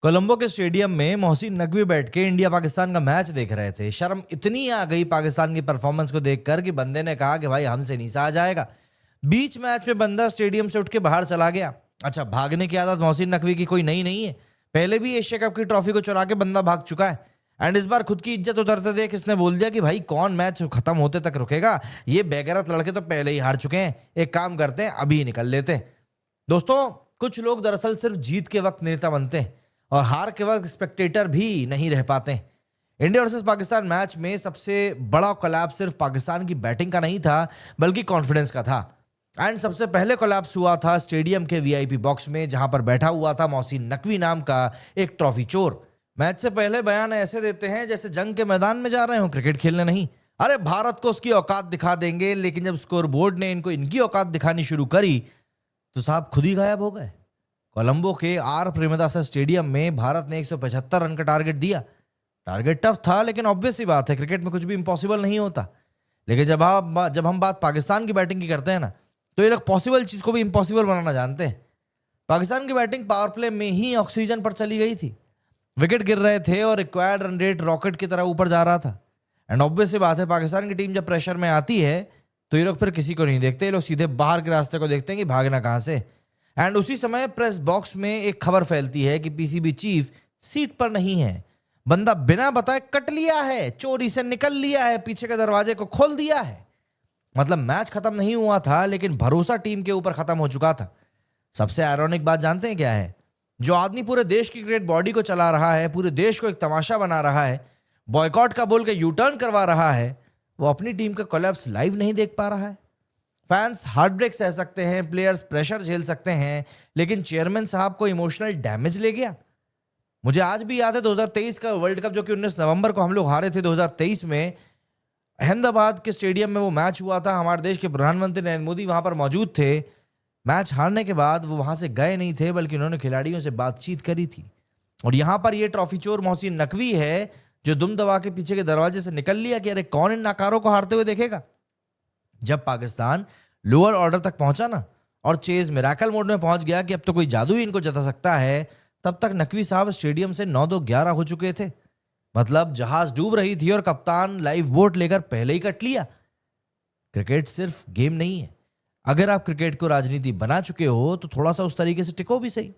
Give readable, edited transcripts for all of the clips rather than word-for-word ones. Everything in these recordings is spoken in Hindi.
कोलंबो के स्टेडियम में मोहसिन नकवी बैठ के इंडिया पाकिस्तान का मैच देख रहे थे। शर्म इतनी आ गई पाकिस्तान की परफॉर्मेंस को देखकर कि बंदे ने कहा कि भाई हमसे नहीं सहा जाएगा। बीच मैच में बंदा स्टेडियम से उठ के बाहर चला गया। अच्छा, भागने की आदत मोहसिन नकवी की कोई नई नहीं है। पहले भी एशिया कप की ट्रॉफी को चुरा के बंदा भाग चुका है। एंड इस बार खुद की इज्जत उतरते देख इसने बोल दिया कि भाई कौन मैच खत्म होते तक रुकेगा। ये बेगैरत लड़के तो पहले ही हार चुके हैं, एक काम करते हैं अभी निकल लेते हैं। दोस्तों, कुछ लोग दरअसल सिर्फ जीत के वक्त नेता बनते हैं और हार के वक्त स्पेक्टेटर भी नहीं रह पाते। इंडिया वर्सेस पाकिस्तान मैच में सबसे बड़ा कोलैप्स सिर्फ पाकिस्तान की बैटिंग का नहीं था बल्कि कॉन्फिडेंस का था। एंड सबसे पहले कोलैप्स हुआ था स्टेडियम के वीआईपी बॉक्स में, जहां पर बैठा हुआ था मोहसिन नकवी नाम का एक ट्रॉफी चोर। मैच से पहले बयान ऐसे देते हैं जैसे जंग के मैदान में जा रहे हो, क्रिकेट खेलने नहीं। अरे भारत को उसकी औकात दिखा देंगे, लेकिन जब स्कोर बोर्ड ने इनको इनकी औकात दिखानी शुरू करी तो साहब खुद ही गायब हो गए। कोलंबो के आर प्रेमदासा स्टेडियम में भारत ने 175 रन का टारगेट दिया। टारगेट टफ था, लेकिन ऑब्वियस सी बात है क्रिकेट में कुछ भी इम्पॉसिबल नहीं होता। लेकिन जब हम बात पाकिस्तान की बैटिंग की करते हैं ना, तो ये लोग पॉसिबल चीज को भी इम्पॉसिबल बनाना जानते हैं। पाकिस्तान की बैटिंग पावर प्ले में ही ऑक्सीजन पर चली गई थी। विकेट गिर रहे थे और रिक्वायर्ड रन रेट रॉकेट की तरह ऊपर जा रहा था। एंड ऑब्वियस सी बात है, पाकिस्तान की टीम जब प्रेशर में आती है तो ये लोग फिर किसी को नहीं देखते, ये लोग सीधे बाहर के रास्ते को देखते हैं कि भागना कहां से। एंड उसी समय प्रेस बॉक्स में एक खबर फैलती है कि पीसीबी चीफ सीट पर नहीं है। बंदा बिना बताए कट लिया है, चोरी से निकल लिया है, पीछे के दरवाजे को खोल दिया है। मतलब मैच खत्म नहीं हुआ था, लेकिन भरोसा टीम के ऊपर खत्म हो चुका था। सबसे आयरॉनिक बात जानते हैं क्या है? जो आदमी पूरे देश की क्रिकेट बॉडी को चला रहा है, पूरे देश को एक तमाशा बना रहा है, बॉयकॉट का बोल के यू टर्न करवा रहा है, वो अपनी टीम का कोलैप्स लाइव नहीं देख पा रहा है। फैंस हार्ट ब्रेक सह सकते हैं, प्लेयर्स प्रेशर झेल सकते हैं, लेकिन चेयरमैन साहब को इमोशनल डैमेज ले गया। मुझे आज भी याद है 2023 का वर्ल्ड कप, जो कि 19 नवंबर को हम लोग हारे थे 2023 में। अहमदाबाद के स्टेडियम में वो मैच हुआ था। हमारे देश के प्रधानमंत्री नरेंद्र मोदी वहां पर मौजूद थे। मैच हारने के बाद वो वहां से गए नहीं थे, बल्कि उन्होंने खिलाड़ियों से बातचीत करी थी। और यहां पर ये ट्रॉफी चोर मोहसिन नकवी है जो दुम दबा के पीछे के दरवाजे से निकल लिया कि अरे कौन इन नाकारों को हारते हुए देखेगा। जब पाकिस्तान लोअर ऑर्डर तक पहुंचा ना और चेज मिराकल मोड में पहुंच गया कि अब तो कोई जादू ही इनको जता सकता है, तब तक नकवी साहब स्टेडियम से 9-2-11 हो चुके थे। मतलब जहाज डूब रही थी और कप्तान लाइफ बोट लेकर पहले ही कट लिया। क्रिकेट सिर्फ गेम नहीं है। अगर आप क्रिकेट को राजनीति बना चुके हो तो थोड़ा सा उस तरीके से टिको भी सही।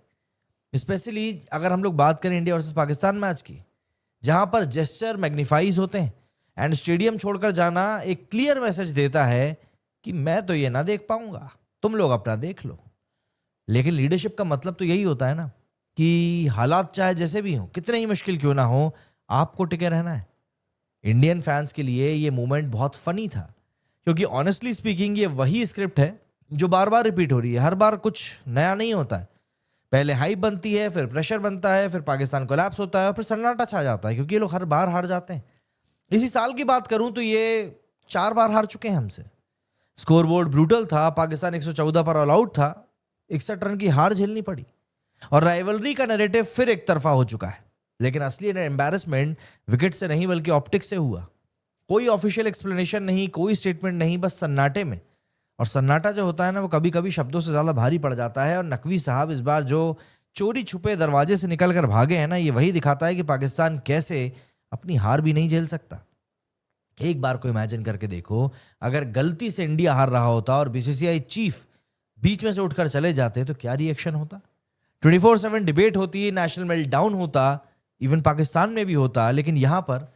स्पेशली अगर हम लोग बात करें इंडिया वर्सेस पाकिस्तान मैच की, जहां पर जेस्चर मैग्नीफाइज होते हैं एंड स्टेडियम छोड़कर जाना एक क्लियर मैसेज देता है कि मैं तो ये ना देख पाऊंगा, तुम लोग अपना देख लो। लेकिन लीडरशिप का मतलब तो यही होता है ना कि हालात चाहे जैसे भी हो, कितने ही मुश्किल क्यों ना हो, आपको टिके रहना है। इंडियन फैंस के लिए ये मोमेंट बहुत फनी था, क्योंकि ऑनेस्टली स्पीकिंग ये वही स्क्रिप्ट है जो बार बार रिपीट हो रही है। हर बार कुछ नया नहीं होता है। पहले हाइप बनती है, फिर प्रेशर बनता है, फिर पाकिस्तान कोलैप्स होता है और फिर सन्नाटा छा जाता है, क्योंकि ये लोग हर बार हार जाते हैं। इसी साल की बात करूं तो ये 4 बार हार चुके हैं हमसे। स्कोर बोर्ड ब्रूटल था, पाकिस्तान 114 पर ऑल आउट था, 61 रन की हार झेलनी पड़ी और राइवलरी का नैरेटिव फिर एक तरफा हो चुका है। लेकिन असली एम्बैरेसमेंट विकेट से नहीं बल्कि ऑप्टिक्स से हुआ। कोई ऑफिशियल एक्सप्लेनेशन नहीं, कोई स्टेटमेंट नहीं, बस सन्नाटे में। और सन्नाटा जो होता है ना, वो कभी कभी शब्दों से ज्यादा भारी पड़ जाता है। और नकवी साहब इस बार जो चोरी छुपे दरवाजे से निकलकर भागे हैं ना, ये वही दिखाता है कि पाकिस्तान कैसे अपनी हार भी नहीं झेल सकता। एक बार को इमेजिन करके देखो, अगर गलती से इंडिया हार रहा होता और बीसीसीआई चीफ बीच में से उठकर चले जाते तो क्या रिएक्शन होता? 24/7 डिबेट होती, नेशनल मेल्टडाउन होता, इवन पाकिस्तान में भी होता। लेकिन यहां पर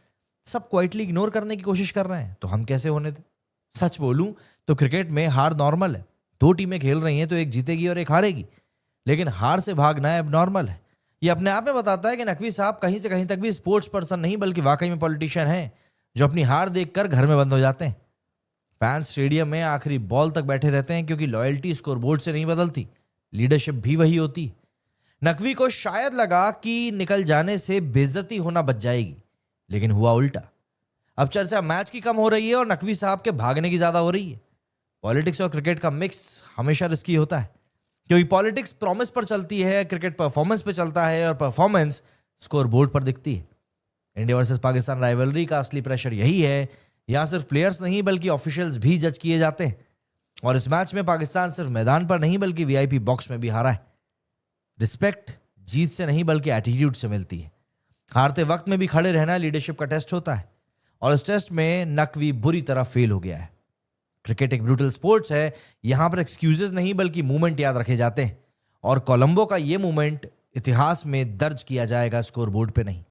सब क्वाइटली इग्नोर करने की कोशिश कर रहे हैं, तो हम कैसे होने थे? सच बोलूं तो क्रिकेट में हार नॉर्मल है। 2 टीमें खेल रही हैं तो एक जीतेगी और एक हारेगी, लेकिन हार से भागना है एबनॉर्मल है। ये अपने आप में बताता है कि नकवी साहब कहीं से कहीं तक भी स्पोर्ट्स पर्सन नहीं बल्कि वाकई में पॉलिटिशियन हैं, जो अपनी हार देखकर घर में बंद हो जाते हैं। फैंस स्टेडियम में आखिरी बॉल तक बैठे रहते हैं, क्योंकि लॉयल्टी स्कोर बोर्ड से नहीं बदलती, लीडरशिप भी वही होती। नकवी को शायद लगा कि निकल जाने से बेइज्जती होना बच जाएगी, लेकिन हुआ उल्टा। अब चर्चा मैच की कम हो रही है और नकवी साहब के भागने की ज्यादा हो रही है। पॉलिटिक्स और क्रिकेट का मिक्स हमेशा रिस्की होता है, क्योंकि पॉलिटिक्स प्रॉमिस पर चलती है, क्रिकेट परफॉर्मेंस पे चलता है और परफॉर्मेंस स्कोर बोर्ड पर दिखती है। इंडिया वर्सेस पाकिस्तान राइवलरी का असली प्रेशर यही है। यहां सिर्फ प्लेयर्स नहीं बल्कि ऑफिशियल्स भी जज किए जाते हैं। और इस मैच में पाकिस्तान सिर्फ मैदान पर नहीं बल्कि वीआईपी बॉक्स में भी हारा है। रिस्पेक्ट जीत से नहीं बल्कि एटीट्यूड से मिलती है। हारते वक्त में भी खड़े रहना लीडरशिप का टेस्ट होता है और इस टेस्ट में नकवी बुरी तरह फेल हो गया है। क्रिकेट एक ब्रूटल स्पोर्ट्स है, यहां पर एक्सक्यूजेस नहीं बल्कि मूवमेंट याद रखे जाते हैं और कोलंबो का ये मूवमेंट इतिहास में दर्ज किया जाएगा, स्कोर बोर्ड पे नहीं।